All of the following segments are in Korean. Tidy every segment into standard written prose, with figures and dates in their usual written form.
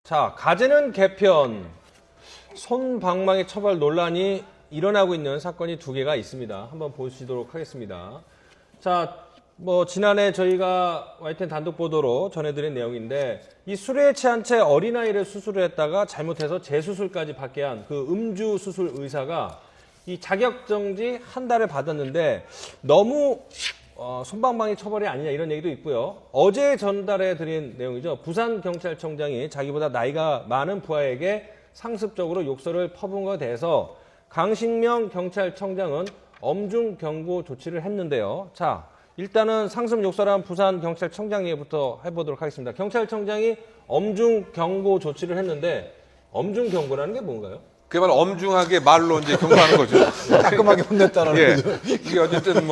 자, 가재는 개편, 손방망이 처벌 논란이 일어나고 있는 사건이 두 개가 있습니다. 한번 보시도록 하겠습니다. 자, 지난해 저희가 YTN 단독 보도로 전해드린 내용인데, 이 술에 취한 채 어린아이를 수술을 했다가 잘못해서 재수술까지 받게 한 그 음주 수술 의사가 이 자격정지 한 달을 받았는데, 너무 손방망이 처벌이 아니냐 이런 얘기도 있고요. 어제 전달해 드린 내용이죠. 부산경찰청장이 자기보다 나이가 많은 부하에게 상습적으로 욕설을 퍼부은 것에 대해서 강신명 경찰청장은 엄중 경고 조치를 했는데요. 자, 일단은 상습 욕설한 부산경찰청장 얘기부터 해보도록 하겠습니다. 경찰청장이 엄중 경고 조치를 했는데, 엄중 경고라는 게 뭔가요? 그야말로 엄중하게 말로 이제 경고하는 거죠. 깔끔하게 혼냈다는 거죠. 이게 어쨌든 참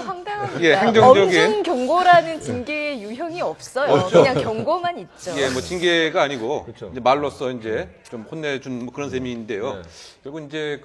황당합니다. 예, 행정적인 엄중 경고라는 징계의 유형이 없어요. 그냥 경고만 있죠. 징계가 아니고 그렇죠. 이제 말로써 이제 좀 혼내준 그런 셈인데요. 네. 결국 이제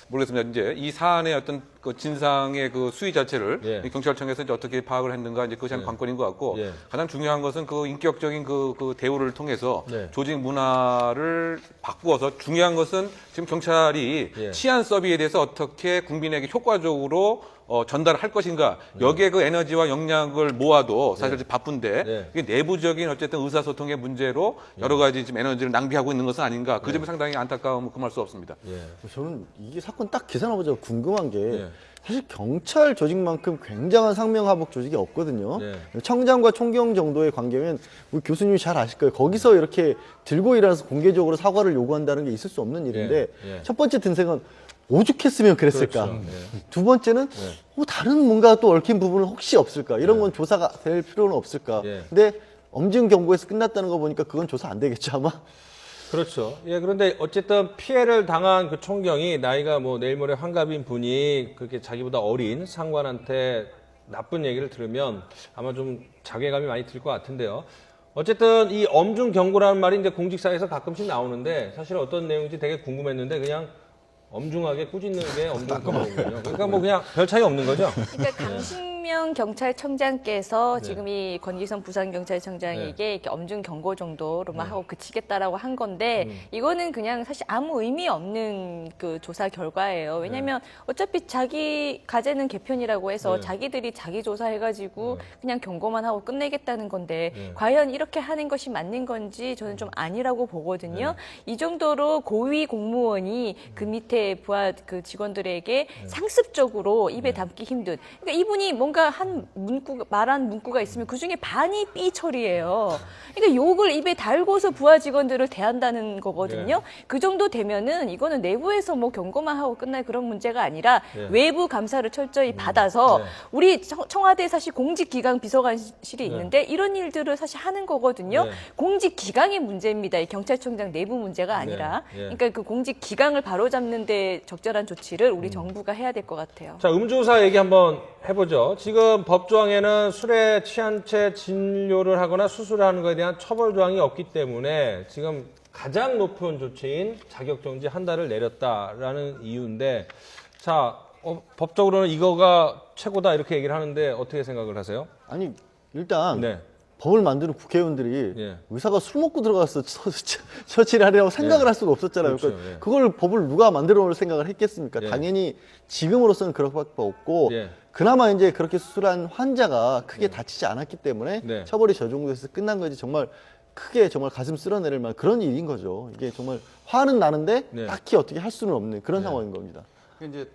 모르겠습니다. 이제 이 사안의 어떤 그 진상의 그 수위 자체를 예. 이 경찰청에서 이제 어떻게 파악을 했는가 이제 그것이 한 관건인 것 같고 예. 가장 중요한 것은 그 인격적인 그 대우를 통해서 네. 조직 문화를 바꾸어서 중요한 것은 지금 경찰이 예. 치안 서비에 대해서 어떻게 국민에게 효과적으로 전달할 것인가 여기에 그 에너지와 역량을 모아도 사실 바쁜데 네. 이게 내부적인 어쨌든 의사소통의 문제로 여러 가지 지금 에너지를 낭비하고 있는 것은 아닌가 그 점이 상당히 안타까움을 금할 수 없습니다. 예. 저는 이게 사건 딱 기사 나오자마자 궁금한 게 예. 사실 경찰 조직만큼 굉장한 상명하복 조직이 없거든요. 예. 청장과 총경 정도의 관계면 우리 교수님이 잘 아실 거예요. 거기서 이렇게 들고 일어나서 공개적으로 사과를 요구한다는 게 있을 수 없는 일인데 예. 예. 첫 번째 든생은 오죽했으면 그랬을까. 그렇죠. 예. 두 번째는 다른 뭔가 또 얽힌 부분은 혹시 없을까. 이런 건 조사가 될 필요는 없을까. 예. 근데 엄중 경고에서 끝났다는 거 보니까 그건 조사 안 되겠죠 아마. 그렇죠. 예, 그런데 어쨌든 피해를 당한 그 총경이 나이가 내일 모레 환갑인 분이 그렇게 자기보다 어린 상관한테 나쁜 얘기를 들으면 아마 좀 자괴감이 많이 들 것 같은데요. 어쨌든 이 엄중 경고라는 말이 이제 공직사에서 가끔씩 나오는데 사실 어떤 내용인지 되게 궁금했는데 그냥 엄중하게 꾸짖는 게 엄중 경고군요. 그러니까 그냥 별 차이 없는 거죠. 그러니까 강신명 경찰청장께서 지금 이 권기선 부산경찰청장에게 이렇게 엄중 경고 정도로만 하고 그치겠다라고 한 건데 이거는 그냥 사실 아무 의미 없는 그 조사 결과예요. 왜냐하면 어차피 자기 가재는 개편이라고 해서 자기들이 자기 조사해가지고 그냥 경고만 하고 끝내겠다는 건데 과연 이렇게 하는 것이 맞는 건지 저는 좀 아니라고 보거든요. 이 정도로 고위 공무원이 그 밑에 부하 그 직원들에게 상습적으로 입에 담기 힘든. 그러니까 이분이 뭔가 말한 문구가 있으면 그 중에 반이 삐 처리예요. 그러니까 욕을 입에 달고서 부하 직원들을 대한다는 거거든요. 그 정도 되면은 이거는 내부에서 경고만 하고 끝날 그런 문제가 아니라 외부 감사를 철저히 받아서 우리 청와대 사실 공직기강 비서관실이 있는데 이런 일들을 사실 하는 거거든요. 공직기강의 문제입니다. 이 경찰청장 내부 문제가 아니라. 그러니까 그 공직기강을 바로잡는 데 적절한 조치를 우리 정부가 해야 될 것 같아요. 자, 음주사 얘기 한번 해보죠. 지금 법조항에는 술에 취한 채 진료를 하거나 수술을 하는 것에 대한 처벌 조항이 없기 때문에 지금 가장 높은 조치인 자격정지 한 달을 내렸다라는 이유인데, 자, 법적으로는 이거가 최고다 이렇게 얘기를 하는데 어떻게 생각을 하세요? 아니 일단 네. 법을 만드는 국회의원들이 예. 의사가 술 먹고 들어가서 처치를 하려고 생각을 할 수가 없었잖아요. 그렇죠. 그러니까 그걸 법을 누가 만들어 놓을 생각을 했겠습니까? 예. 당연히 지금으로서는 그럴 수밖에 없고 예. 그나마 이제 그렇게 수술한 환자가 크게 다치지 않았기 때문에 네. 처벌이 저 정도에서 끝난 거지 정말 크게 정말 가슴 쓸어내릴 만한 그런 일인 거죠. 이게 정말 화는 나는데 네. 딱히 어떻게 할 수는 없는 그런 상황인 겁니다. 이제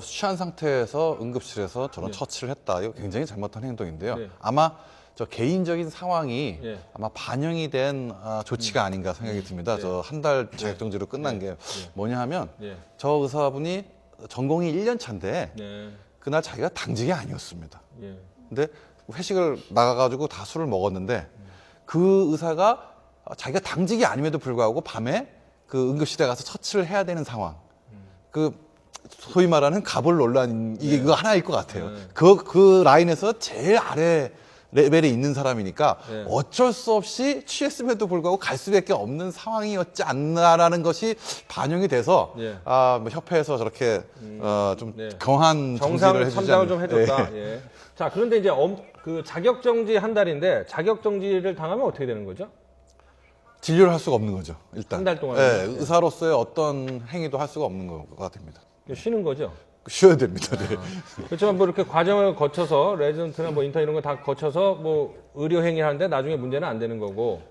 취한 상태에서 응급실에서 저런 처치를 했다. 이거 굉장히 잘못한 행동인데요. 네. 아마 저 개인적인 상황이 네. 아마 반영이 된 조치가 아닌가 생각이 듭니다. 저 한 달 자격정지로 끝난 게 뭐냐 하면 네. 저 의사분이 전공이 1년 차인데 네. 그날 자기가 당직이 아니었습니다. 예. 근데 회식을 나가가지고 다 술을 먹었는데 그 의사가 자기가 당직이 아님에도 불구하고 밤에 그 응급실에 가서 처치를 해야 되는 상황. 그 소위 말하는 가볼 논란 이게 그거 하나일 것 같아요. 그 라인에서 제일 아래 레벨에 있는 사람이니까 네. 어쩔 수 없이 취했음에도 불구하고 갈 수밖에 없는 상황이었지 않나라는 것이 반영이 돼서 네. 협회에서 저렇게 좀 네. 경한 정상 정지를 해주지 참작을 좀 않나. 해줬다. 예. 자, 그런데 이제 그 자격정지 한 달인데 자격정지를 당하면 어떻게 되는 거죠? 진료를 할 수가 없는 거죠. 일단 한 달 동안. 네, 의사로서의 어떤 행위도 할 수가 없는 거가 됩니다. 쉬는 거죠. 쉬어야 됩니다. 네. 그렇지만 뭐 이렇게 과정을 거쳐서 레지던트나 뭐 인턴 이런 거 다 거쳐서 뭐 의료 행위를 하는데 나중에 문제는 안 되는 거고.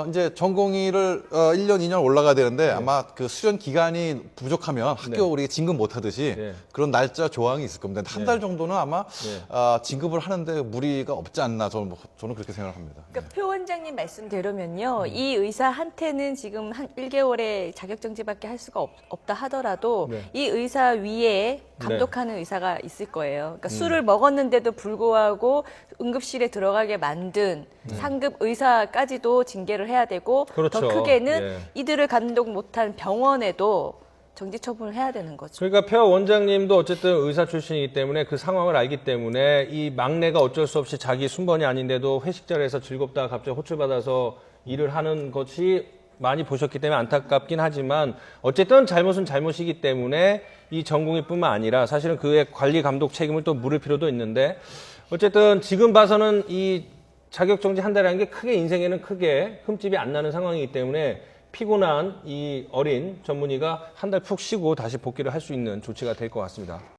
이제 전공의를 1년, 2년 올라가야 되는데 아마 그 수련 기간이 부족하면 학교 우리 진급 못 하듯이 네. 그런 날짜 조항이 있을 겁니다. 한 달 정도는 아마 진급을 하는데 무리가 없지 않나 저는 그렇게 생각합니다. 그러니까 표 원장님 말씀대로면요, 이 의사한테는 지금 한 1개월의 자격정지밖에 할 수가 없다 하더라도 네. 이 의사 위에 감독하는 의사가 있을 거예요. 그러니까 술을 먹었는데도 불구하고 응급실에 들어가게 만든 상급 의사까지도 징계를 해야 되고 그렇죠. 더 크게는 예. 이들을 감독 못한 병원에도 정지 처분을 해야 되는 거죠. 그러니까 표 원장님도 어쨌든 의사 출신이기 때문에 그 상황을 알기 때문에 이 막내가 어쩔 수 없이 자기 순번이 아닌데도 회식 자리에서 즐겁다가 갑자기 호출받아서 일을 하는 것이 많이 보셨기 때문에 안타깝긴 하지만 어쨌든 잘못은 잘못이기 때문에 이 전공의뿐만 아니라 사실은 그의 관리 감독 책임을 또 물을 필요도 있는데 어쨌든 지금 봐서는 이 자격정지 한 달이라는 게 크게 인생에는 크게 흠집이 안 나는 상황이기 때문에 피곤한 이 어린 전문의가 한 달 푹 쉬고 다시 복귀를 할 수 있는 조치가 될 것 같습니다.